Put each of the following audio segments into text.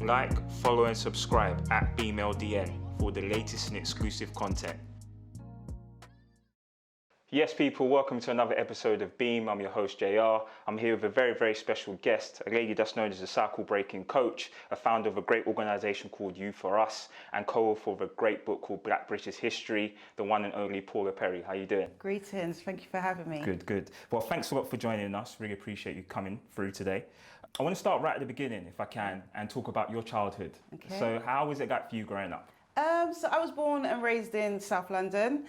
Like, follow and subscribe at BeamLDN for the latest and exclusive content. Yes, people, welcome to another episode of Beam. I'm your host, JR. I'm here with a very, very special guest, a lady that's known as a cycle breaking coach, a founder of a great organization called You For Us, and co-author of a great book called Black British History, the one and only Paula Perry. How you doing? Greetings. Thank you for having me. Good. Well, thanks a lot for joining us. Really appreciate you coming through today. I want to start right at the beginning, if I can, and talk about your childhood. Okay. So how was it like for you growing up? So I was born and raised in South London.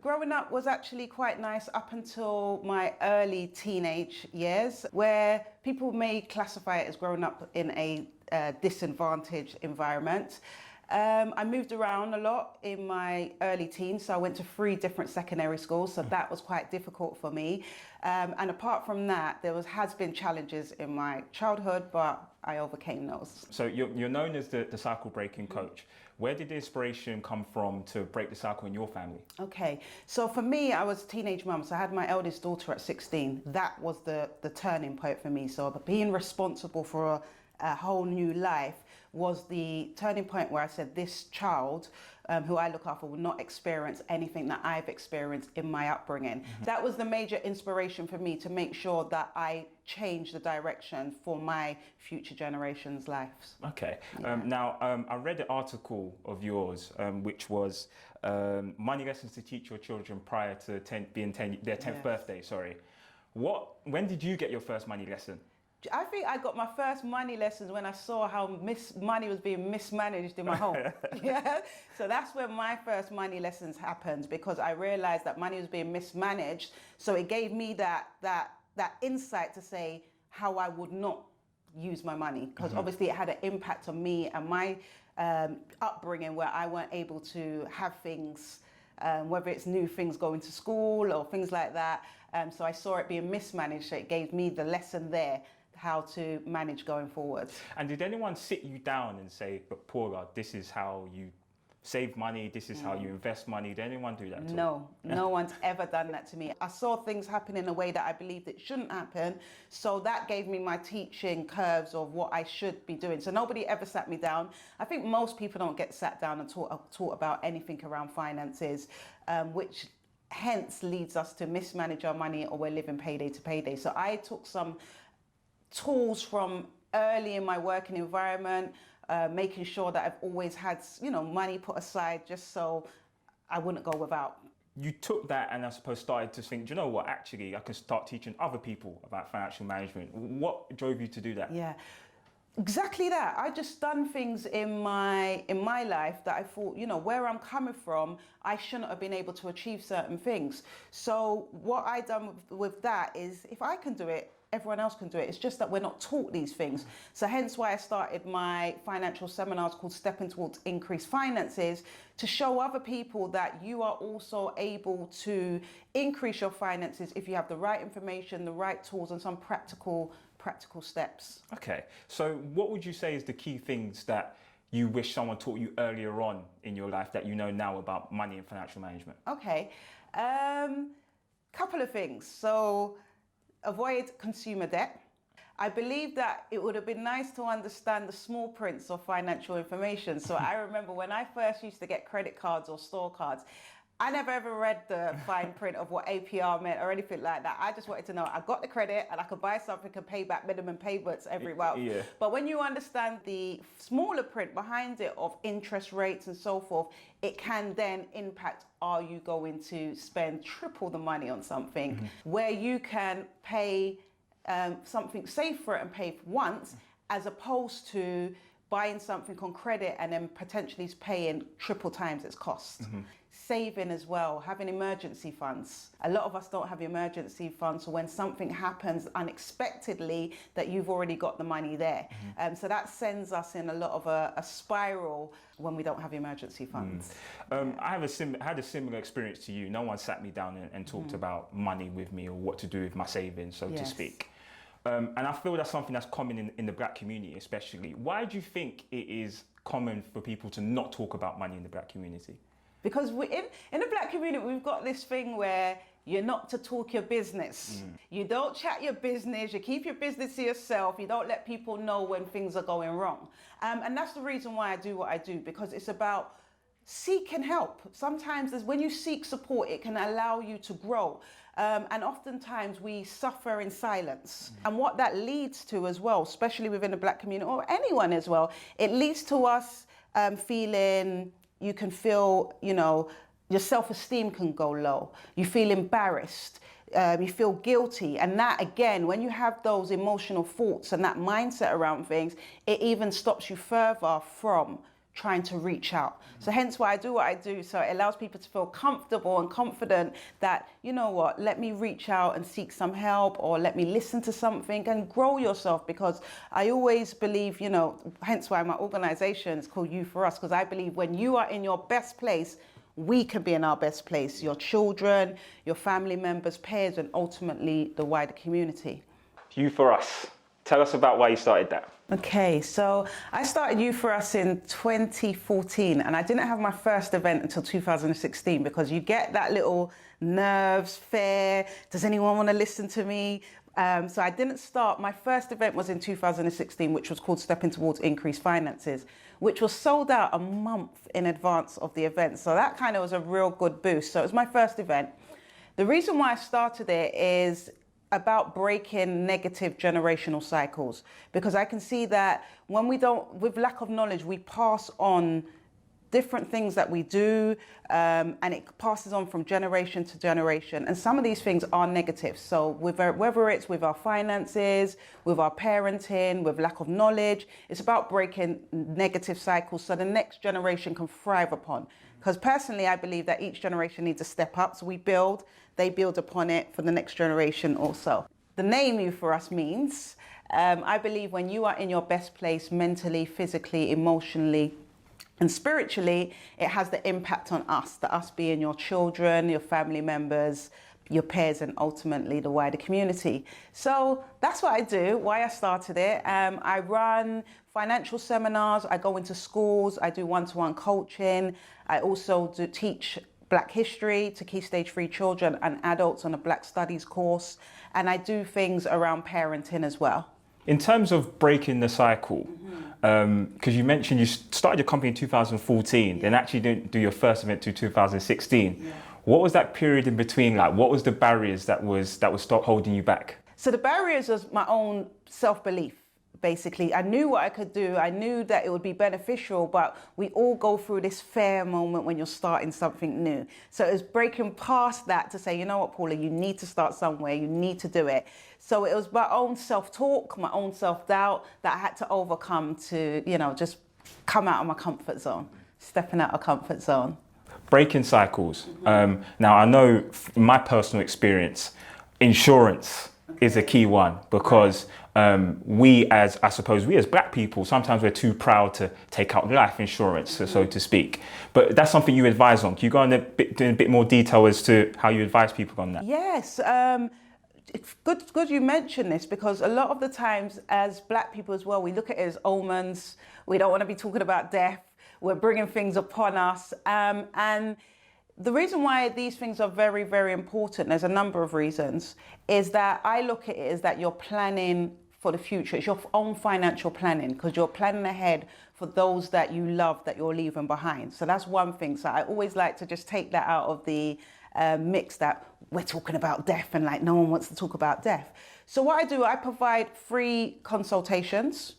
Growing up was actually quite nice up until my early teenage years, where people may classify it as growing up in a disadvantaged environment. I moved around a lot in my early teens, so I went to 3 different secondary schools, so that was quite difficult for me. And apart from that, has been challenges in my childhood, but I overcame those. So you're known as the cycle breaking coach. Where did the inspiration come from to break the cycle in your family? Okay, so for me, I was a teenage mum, so I had my eldest daughter at 16. That was the turning point for me. So being responsible for a whole new life was the turning point where I said this child who I look after will not experience anything that I've experienced in my upbringing. Mm-hmm. That was the major inspiration for me to make sure that I change the direction for my future generations' lives. Okay. Yeah. I read an article of yours which was money lessons to teach your children prior to their 10th birthday. Sorry. When did you get your first money lesson? I think I got my first money lessons when I saw how money was being mismanaged in my home. Yeah, so that's when my first money lessons happened, because I realized that money was being mismanaged. So it gave me that insight to say how I would not use my money, because obviously it had an impact on me and my upbringing, where I weren't able to have things. Whether it's new things going to school or things like that. So I saw it being mismanaged, so it gave me the lesson there, how to manage going forward. And did anyone sit you down and say, but Paula, this is how you save money, this is how you invest money? Did anyone do that at all? No one's ever done that to me. I saw things happen in a way that I believed it shouldn't happen. So that gave me my teaching curves of what I should be doing. So nobody ever sat me down. I think most people don't get sat down and taught about anything around finances, which hence leads us to mismanage our money, or we're living payday to payday. So I took some tools from early in my working environment, making sure that I've always had, money put aside just so I wouldn't go without. You took that and I suppose started to think, do you know what, actually I can start teaching other people about financial management. What drove you to do that? Yeah, exactly that. I just done things in my life that I thought, where I'm coming from, I shouldn't have been able to achieve certain things. So what I done with that is, if I can do it, everyone else can do it. It's just that we're not taught these things. So hence why I started my financial seminars called Stepping Towards Increased Finances, to show other people that you are also able to increase your finances if you have the right information, the right tools, and some practical steps. Okay, so what would you say is the key things that you wish someone taught you earlier on in your life that you know now about money and financial management? Okay, couple of things. So avoid consumer debt. I believe that it would have been nice to understand the small prints of financial information. So I remember when I first used to get credit cards or store cards, I never ever read the fine print of what APR meant or anything like that. I just wanted to know I got the credit and I could buy something and pay back minimum payments every month. Yeah. But when you understand the smaller print behind it of interest rates and so forth, it can then impact, are you going to spend triple the money on something where you can pay something, save for it and pay once, as opposed to buying something on credit and then potentially paying triple times its cost. Saving as well, having emergency funds. A lot of us don't have emergency funds, so when something happens unexpectedly, that you've already got the money there. So that sends us in a lot of a spiral when we don't have emergency funds. I had a similar experience to you. No one sat me down and talked about money with me, or what to do with my savings, so to speak. And I feel that's something that's common in the Black community especially. Why do you think it is common for people to not talk about money in the Black community? Because in the Black community, we've got this thing where you're not to talk your business. You don't chat your business, you keep your business to yourself, you don't let people know when things are going wrong. And that's the reason why I do what I do, because it's about seeking help. Sometimes when you seek support, it can allow you to grow. And oftentimes we suffer in silence. And what that leads to as well, especially within the Black community or anyone as well, it leads to us feeling, you can feel, your self-esteem can go low. You feel embarrassed. You feel guilty. And that, again, when you have those emotional thoughts and that mindset around things, it even stops you further from trying to reach out. So hence why I do what I do. So it allows people to feel comfortable and confident that, you know what, let me reach out and seek some help, or let me listen to something and grow yourself. Because I always believe, hence why my organization is called You For Us, because I believe when you are in your best place, we can be in our best place. Your children, your family members, peers, and ultimately the wider community. You For Us. Tell us about why you started that. Okay, so I started You For Us in 2014, and I didn't have my first event until 2016, because you get that little nerves, fear, does anyone want to listen to me? So I didn't start. My first event was in 2016, which was called Stepping Towards Increased Finances, which was sold out a month in advance of the event. So that kind of was a real good boost. So it was my first event. The reason why I started it is about breaking negative generational cycles, because I can see that when with lack of knowledge, we pass on different things that we do, and it passes on from generation to generation. And some of these things are negative. So whether it's with our finances, with our parenting, with lack of knowledge, it's about breaking negative cycles so the next generation can thrive upon. Because personally, I believe that each generation needs to step up. So they build upon it for the next generation also. The name You For Us means, I believe when you are in your best place mentally, physically, emotionally, and spiritually, it has the impact on us, us being your children, your family members, your peers, and ultimately the wider community. So that's what I do, why I started it. I run financial seminars, I go into schools, I do one-to-one coaching. I also do teach Black history to Key Stage 3 children and adults on a Black Studies course. And I do things around parenting as well. In terms of breaking the cycle, because you mentioned you started your company in 2014, then actually didn't do your first event to 2016. Yeah. What was that period in between like? What was the barriers that was stop holding you back? So the barriers was my own self-belief. Basically, I knew what I could do. I knew that it would be beneficial, but we all go through this fear moment when you're starting something new. So it was breaking past that to say, you know what, Paula, you need to start somewhere. You need to do it. So it was my own self-talk, my own self-doubt that I had to overcome to, just come out of my comfort zone, stepping out of comfort zone. Breaking cycles. Now, I know in my personal experience, insurance is a key one, because we as Black people, sometimes we're too proud to take out life insurance, so to speak. But that's something you advise on. Can you go in a bit more detail as to how you advise people on that? Yes. It's good you mention this, because a lot of the times as Black people as well, we look at it as omens. We don't want to be talking about death. We're bringing things upon us. And the reason why these things are very, very important, there's a number of reasons, is that I look at it as that you're planning for the future. It's your own financial planning, because you're planning ahead for those that you love that you're leaving behind. So that's one thing. So I always like to just take that out of the mix that we're talking about death and like no one wants to talk about death. So what I do, I provide free consultations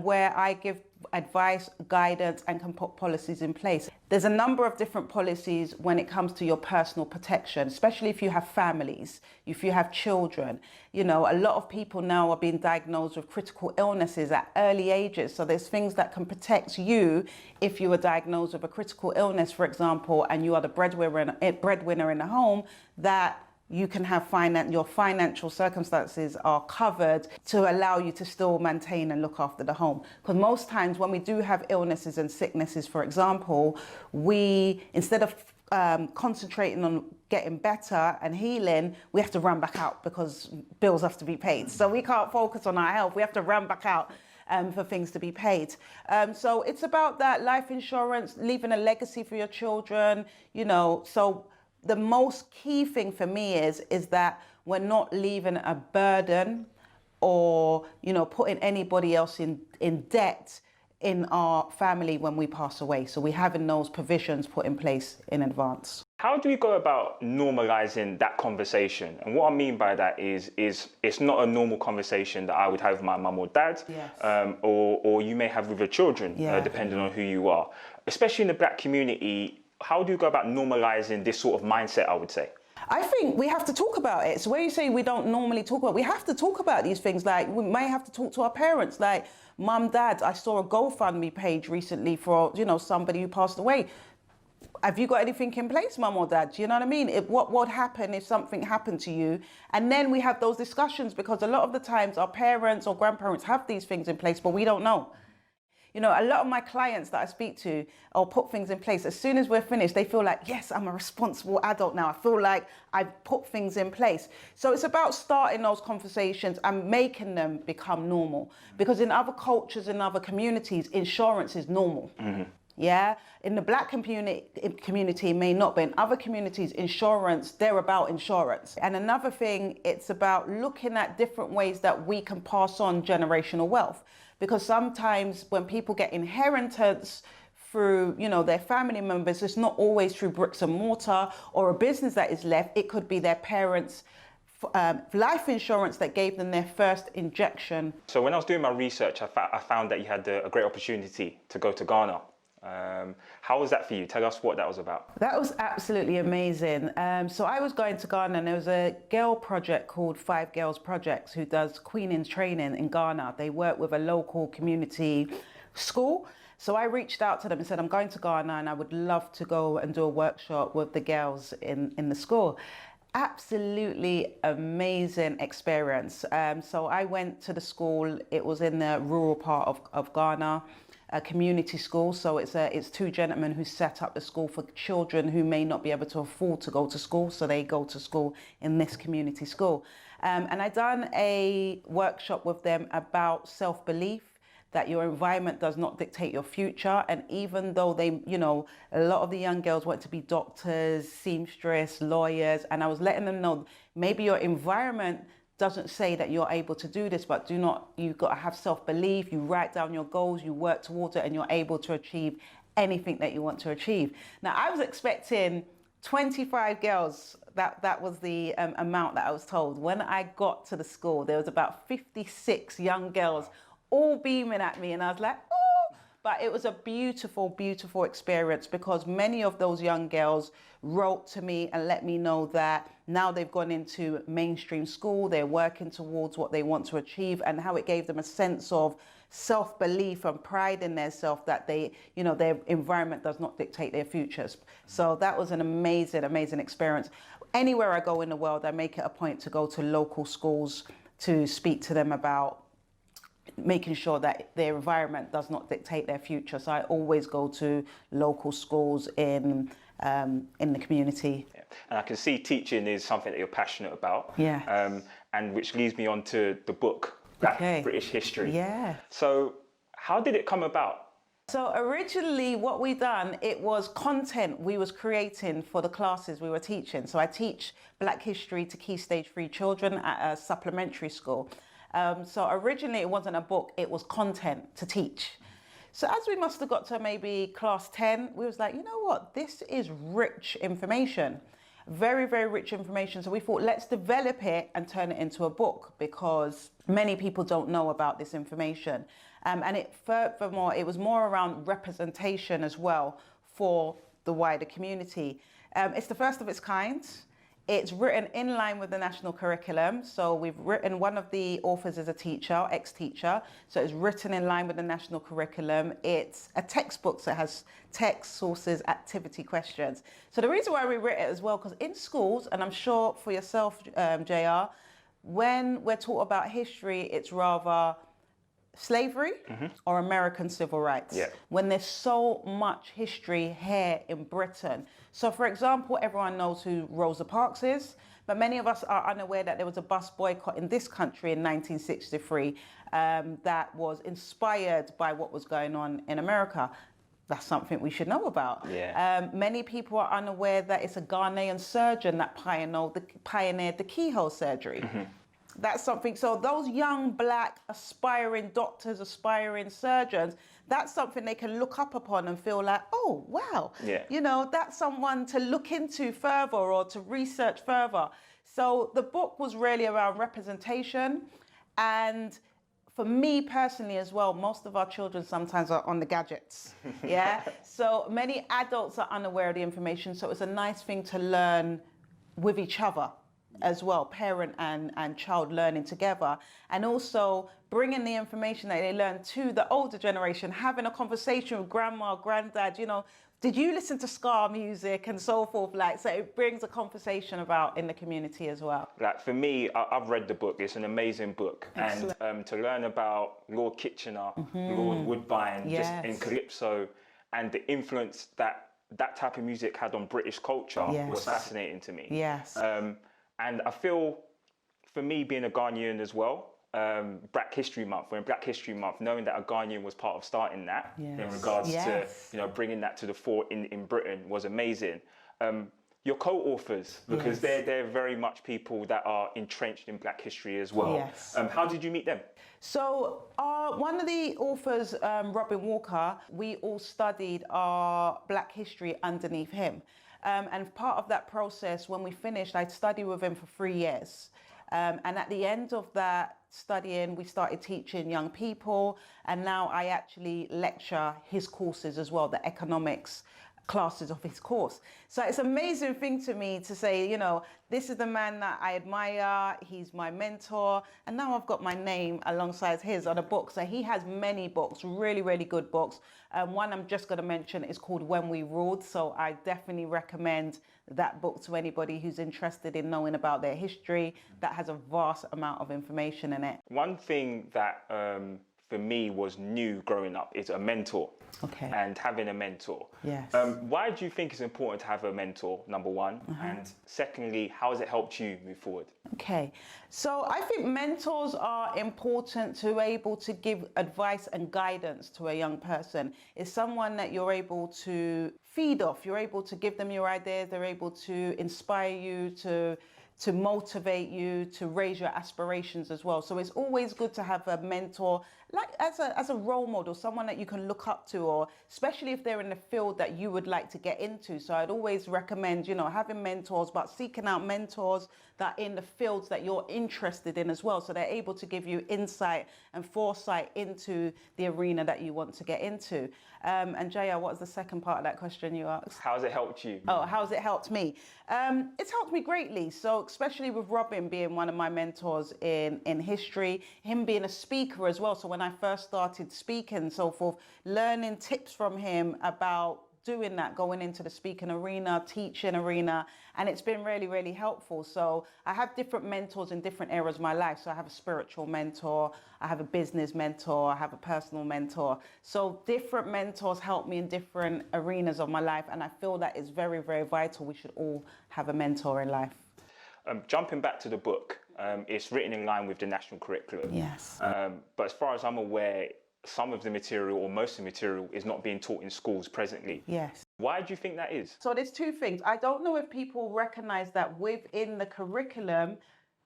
where I give advice, guidance, and can put policies in place. There's a number of different policies when it comes to your personal protection, especially if you have families, if you have children. A lot of people now are being diagnosed with critical illnesses at early ages. So there's things that can protect you if you are diagnosed with a critical illness, for example, and you are the breadwinner in the home, that you can have your financial circumstances are covered to allow you to still maintain and look after the home. Because most times when we do have illnesses and sicknesses, for example, we, instead of concentrating on getting better and healing, we have to run back out because bills have to be paid. So we can't focus on our health. We have to run back out for things to be paid. So it's about that life insurance, leaving a legacy for your children, so the most key thing for me is that we're not leaving a burden or, you know, putting anybody else in debt in our family when we pass away. So we're having those provisions put in place in advance. How do we go about normalizing that conversation? And what I mean by that is it's not a normal conversation that I would have with my mum or dad, Yes. or you may have with your children, Yeah. depending on who you are. Especially in the Black community, how do you go about normalizing this sort of mindset, I would say? I think we have to talk about it. So where you say we don't normally talk about, we have to talk about these things. Like we may have to talk to our parents, like mum, dad, I saw a GoFundMe page recently for, you know, somebody who passed away. Have you got anything in place, mum or dad? Do you know what I mean? What would happen if something happened to you? And then we have those discussions, because a lot of the times our parents or grandparents have these things in place, but we don't know. You know, a lot of my clients that I speak to, I'll put things in place. As soon as we're finished, they feel like, yes, I'm a responsible adult now. I feel like I've put things in place. So it's about starting those conversations and making them become normal. Because in other cultures, in other communities, insurance is normal. Mm-hmm. Yeah, in the Black community it may not, but in other communities, insurance, they're about insurance. And another thing, it's about looking at different ways that we can pass on generational wealth. Because sometimes when people get inheritance through, you know, their family members, it's not always through bricks and mortar or a business that is left. It could be their parents' life insurance that gave them their first injection. So when I was doing my research, I found that you had a great opportunity to go to Ghana. How was that for you? Tell us what that was about. That was absolutely amazing. So I was going to Ghana, and there was a girl project called 5 Girls Projects who does queening training in Ghana. They work with a local community school. So I reached out to them and said, I'm going to Ghana and I would love to go and do a workshop with the girls in the school. Absolutely amazing experience. So I went to the school. It was in the rural part of Ghana. A community school, so it's 2 gentlemen who set up the school for children who may not be able to afford to go to school, so they go to school in this community school. And I done a workshop with them about self-belief, that your environment does not dictate your future. And even though they, you know, a lot of the young girls want to be doctors, seamstress, lawyers, and I was letting them know maybe your environment doesn't say that you're able to do this, but you've got to have self-belief, you write down your goals, you work towards it, and you're able to achieve anything that you want to achieve. Now, I was expecting 25 girls. That was the amount that I was told. When I got to the school, there was about 56 young girls all beaming at me, and I was like, oh! But it was a beautiful, beautiful experience, because many of those young girls wrote to me and let me know that now they've gone into mainstream school, they're working towards what they want to achieve, and how it gave them a sense of self-belief and pride in their self, that they, you know, their environment does not dictate their futures. So that was an amazing, amazing experience. Anywhere I go in the world, I make it a point to go to local schools to speak to them about making sure that their environment does not dictate their future. So I always go to local schools in the community. Yeah. And I can see teaching is something that you're passionate about. Yeah. And which leads me on to the book, Black British History. Yeah. So how did it come about? So originally what we done, it was content we was creating for the classes we were teaching. So I teach Black History to Key Stage 3 children at a supplementary school. So originally it wasn't a book, it was content to teach. So as we must have got to maybe class 10, we was like, you know what, this is rich information, very, very rich information. So we thought, let's develop it and turn it into a book, because many people don't know about this information. And it, furthermore, it was more around representation as well for the wider community. It's the first of its kind. It's written in line with the national curriculum. So we've written, one of the authors is a teacher, ex-teacher. So it's written in line with the national curriculum. It's a textbook, so it has text, sources, activity, questions. So the reason why we wrote it as well, because in schools, and I'm sure for yourself, JR, when we're taught about history, it's rather slavery or American civil rights, when there's so much history here in Britain. So for example, everyone knows who Rosa Parks is, but many of us are unaware that there was a bus boycott in this country in 1963 that was inspired by what was going on in America. that's something we should know about. Yeah. Many people are unaware that it's a Ghanaian surgeon that pioneered the keyhole surgery. That's something, so those young black aspiring doctors, aspiring surgeons, that's something they can look up upon and feel like, oh, wow, Yeah. you know, that's someone to look into further or to research further. So the book was really around representation. And for me personally as well, most of our children sometimes are on the gadgets. Yeah. So many adults are unaware of the information. So it's a nice thing to learn with each other as well, parent and child learning together, and also bringing the information that they learn to the older generation, having a conversation with grandma, granddad, you know, did you listen to ska music and so forth, like, so it brings a conversation about in the community as well. Like for me, I've read the book. It's an amazing book. Excellent. And to learn about Lord Kitchener, Lord Woodbine, just in Calypso, and the influence that type of music had on British culture was fascinating to me. Yes. And I feel, for me, being a Ghanaian as well, Black History Month, we're in Black History Month, knowing that a Ghanaian was part of starting that in regards to, you know, bringing that to the fore in Britain was amazing. Your co-authors, because they're very much people that are entrenched in Black history as well. Yes. How did you meet them? So one of the authors, Robin Walker, we all studied our Black history underneath him. And part of that process, when we finished, I studied with him for 3 years. And at the end of that studying, we started teaching young people. And now I actually lecture his courses as well, the economics classes of his course. So it's an amazing thing to me to say, you know, this is the man that I admire, he's my mentor, and now I've got my name alongside his on a book. So he has many books, really, really good books. One I'm just going to mention is called When We Ruled. So I definitely recommend that book to anybody who's interested in knowing about their history. That has a vast amount of information in it. One thing that for me was new growing up is a mentor. Okay. And having a mentor. Yes. Why do you think it's important to have a mentor, number one? And secondly, how has it helped you move forward? Okay. So I think mentors are important to be able to give advice and guidance to a young person. It's someone that you're able to feed off. You're able to give them your ideas. They're able to inspire you, to motivate you, to raise your aspirations as well. So it's always good to have a mentor, like as a role model, someone that you can look up to, or especially if they're in the field that you would like to get into. So I'd always recommend, you know, having mentors, but seeking out mentors that are in the fields that you're interested in as well. So they're able to give you insight and foresight into the arena that you want to get into. And Jaya, what was the second part of that question you asked? How has it helped you? Oh, how's it helped me? It's helped me greatly. So especially with Robin being one of my mentors in history, him being a speaker as well. So when I first started speaking and so forth, learning tips from him about doing that, going into the speaking arena, teaching arena, and it's been really, really helpful. So I have different mentors in different areas of my life. So I have a spiritual mentor, I have a business mentor, I have a personal mentor. So different mentors help me in different arenas of my life, and I feel that is very, very vital. We should all have a mentor in life. Jumping back to the book, it's written in line with the national curriculum. Yes. But as far as I'm aware, some of the material or most of the material is not being taught in schools presently. Yes. Why do you think that is? So there's two things. I don't know if people recognize that within the curriculum,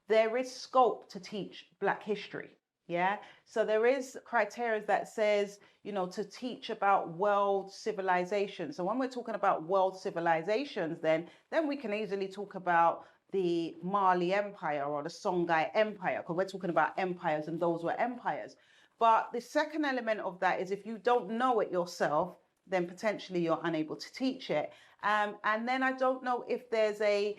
there is scope to teach Black history. Yeah. So there is criteria that says, you know, to teach about world civilizations. So when we're talking about world civilizations, then we can easily talk about the Mali Empire or the Songhai Empire, because we're talking about empires and those were empires. But the second element of that is if you don't know it yourself, then potentially you're unable to teach it. And then I don't know if there's a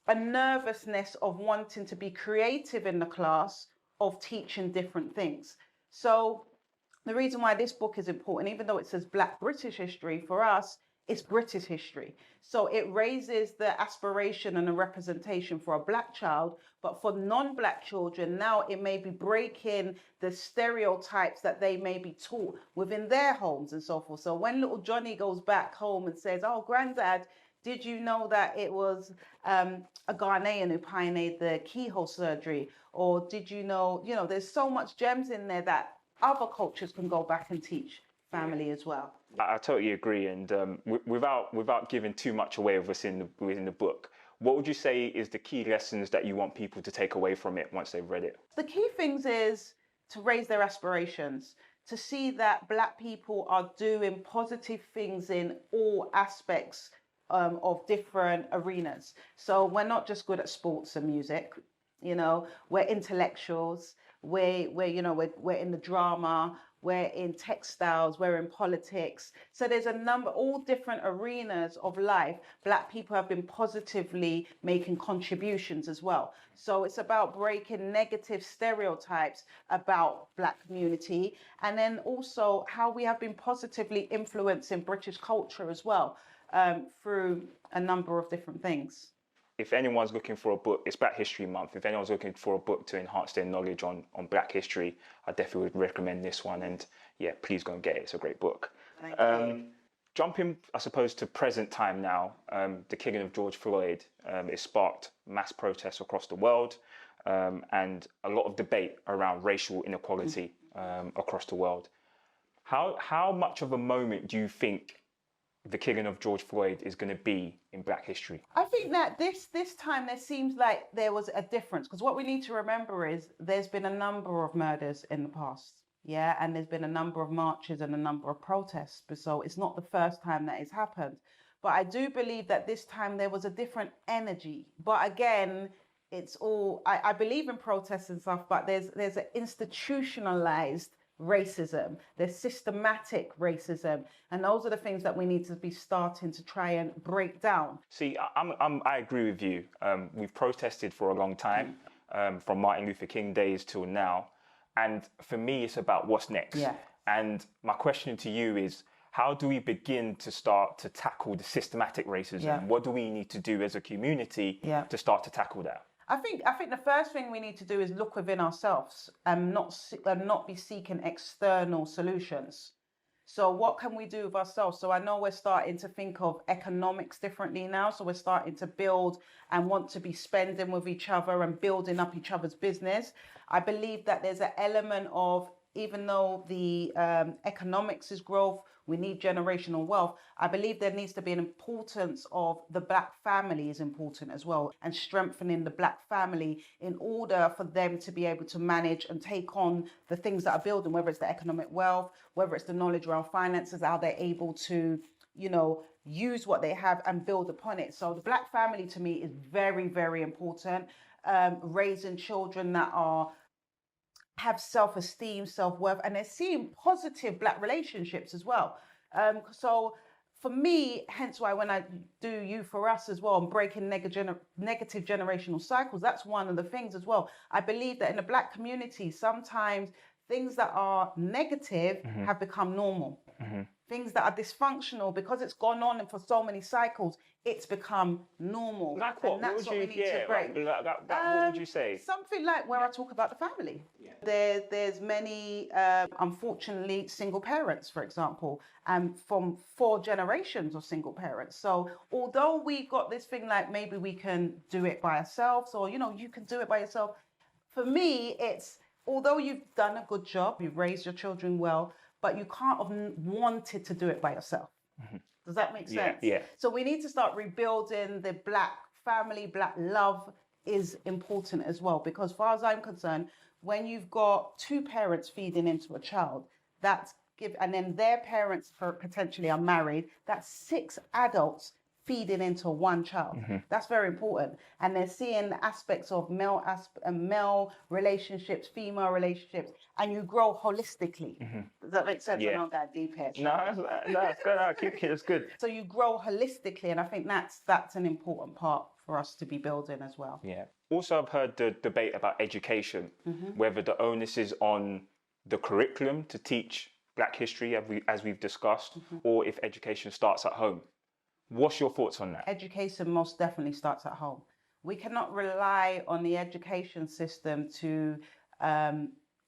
nervousness of wanting to be creative in the class of teaching different things. So the reason why this book is important, even though it says Black British history, for us, it's British history. So it raises the aspiration and the representation for a Black child, but for non-Black children, now it may be breaking the stereotypes that they may be taught within their homes and so forth. So when little Johnny goes back home and says, oh, Granddad, did you know that it was a Ghanaian who pioneered the keyhole surgery? Or did you know, there's so much gems in there that other cultures can go back and teach family as well. I totally agree, and without giving too much away of what's within the book, what would you say is the key lessons that you want people to take away from it once they've read it? The key things is to raise their aspirations, to see that Black people are doing positive things in all aspects of different arenas. So we're not just good at sports and music, we're intellectuals, we're in the drama, we're in textiles, we're in politics. So there's a number, all different arenas of life. Black people have been positively making contributions as well. So it's about breaking negative stereotypes about Black community, and then also how we have been positively influencing British culture as well, through a number of different things. If anyone's looking for a book, it's Black History Month. If anyone's looking for a book to enhance their knowledge on Black history, I definitely would recommend this one. And yeah, please go and get it. It's a great book. Thank you. Jumping, I suppose, to present time now, the killing of George Floyd, it sparked mass protests across the world, and a lot of debate around racial inequality across the world. How much of a moment do you think the killing of George Floyd is going to be in Black history? I think that this time there seems like there was a difference, because what we need to remember is there's been a number of murders in the past, and there's been a number of marches and a number of protests, so it's not the first time that it's happened. But I do believe that this time there was a different energy. But again, it's all, I believe in protests and stuff, but there's an institutionalized racism, there's systematic racism, and those are the things that we need to be starting to try and break down. See, I agree with you. We've protested for a long time, from Martin Luther King days till now, and for me, it's about what's next. Yeah. And my question to you is, how do we begin to start to tackle the systematic racism? Yeah. What do we need to do as a community to start to tackle that? I think the first thing we need to do is look within ourselves and not be seeking external solutions. So what can we do with ourselves? So I know we're starting to think of economics differently now. So we're starting to build and want to be spending with each other and building up each other's business. I believe that there's an element of, even though the economics is growth, we need generational wealth. I believe there needs to be an importance of the Black family is important as well, and strengthening the Black family in order for them to be able to manage and take on the things that are building, whether it's the economic wealth, whether it's the knowledge around finances, how they're able to, use what they have and build upon it. So the Black family to me is very, very important. Raising children that have self-esteem, self-worth, and they're seeing positive Black relationships as well. So for me, hence why when I do You For Us as well, and breaking negative generational cycles, that's one of the things as well. I believe that in the Black community, sometimes things that are negative have become normal. Things that are dysfunctional, because it's gone on and for so many cycles, it's become normal. Like what? And that's what would we you, need to break. what would you say? Something like where I talk about the family. Yeah. There's many, unfortunately, single parents, for example, and from 4 generations of single parents. So although we got this thing like maybe we can do it by ourselves, or, you can do it by yourself. For me, it's, although you've done a good job, you've raised your children well, but you can't have wanted to do it by yourself. Does that make sense? Yeah. So we need to start rebuilding the Black family. Black love is important as well, because as far as I'm concerned, when you've got 2 parents feeding into a child, and then their parents potentially are married, that's 6 adults feeding into 1 child. That's very important. And they're seeing aspects of male relationships, female relationships, and you grow holistically. Does that make sense? Yeah. I don't go deep here. No, it's good. It's good. So you grow holistically, and I think that's an important part for us to be building as well. Yeah. Also, I've heard the debate about education, whether the onus is on the curriculum to teach Black history, as we've discussed, or if education starts at home. What's your thoughts on that? Education most definitely starts at home. We cannot rely on the education system to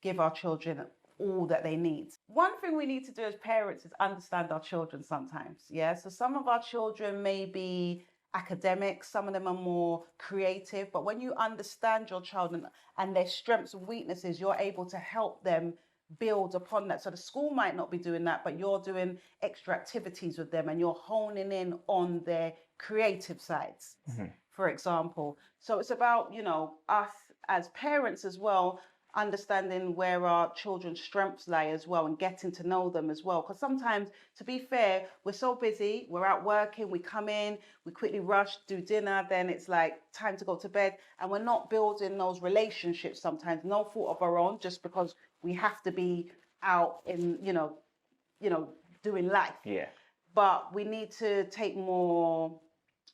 give our children all that they need. One thing we need to do as parents is understand our children sometimes. So some of our children may be academic, some of them are more creative, but when you understand your child and their strengths and weaknesses, you're able to help them build upon that. So the school might not be doing that, but you're doing extra activities with them and you're honing in on their creative sides, for example. So it's about, you know, us as parents as well, understanding where our children's strengths lie as well and getting to know them as well. Because sometimes, to be fair, we're so busy, we're out working, we come in, we quickly rush, do dinner, then it's like time to go to bed, and we're not building those relationships sometimes, no fault of our own, just because we have to be out in, doing life. Yeah. But we need to take more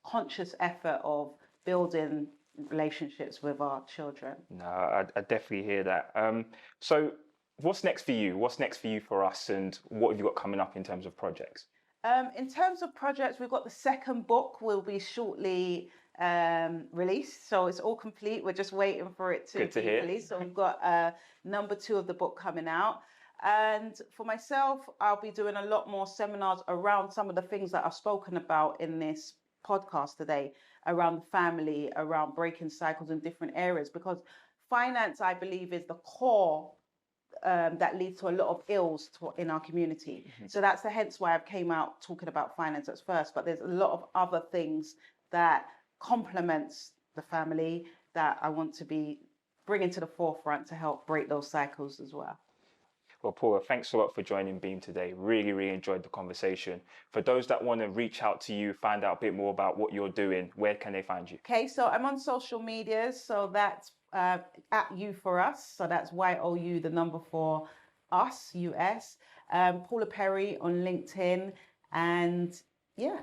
conscious effort of building relationships with our children. No, I definitely hear that. So what's next for you? What's next for you for us? And what have you got coming up in terms of projects? In terms of projects, we've got the second book will be shortly released. So it's all complete. We're just waiting for it to be released. So we've got number 2 of the book coming out. And for myself, I'll be doing a lot more seminars around some of the things that I've spoken about in this podcast today, around the family, around breaking cycles in different areas, because finance, I believe, is the core that leads to a lot of ills in our community. So that's hence why I came out talking about finance at first, but there's a lot of other things that complements the family that I want to be bringing to the forefront to help break those cycles as well. Well, Paula, thanks a lot for joining Beam today. Really, really enjoyed the conversation. For those that want to reach out to you, find out a bit more about what you're doing, where can they find you? Okay, so I'm on social media, so that's at You For Us. So that's YOU, the number for us, US. Paula Perry on LinkedIn. And yeah,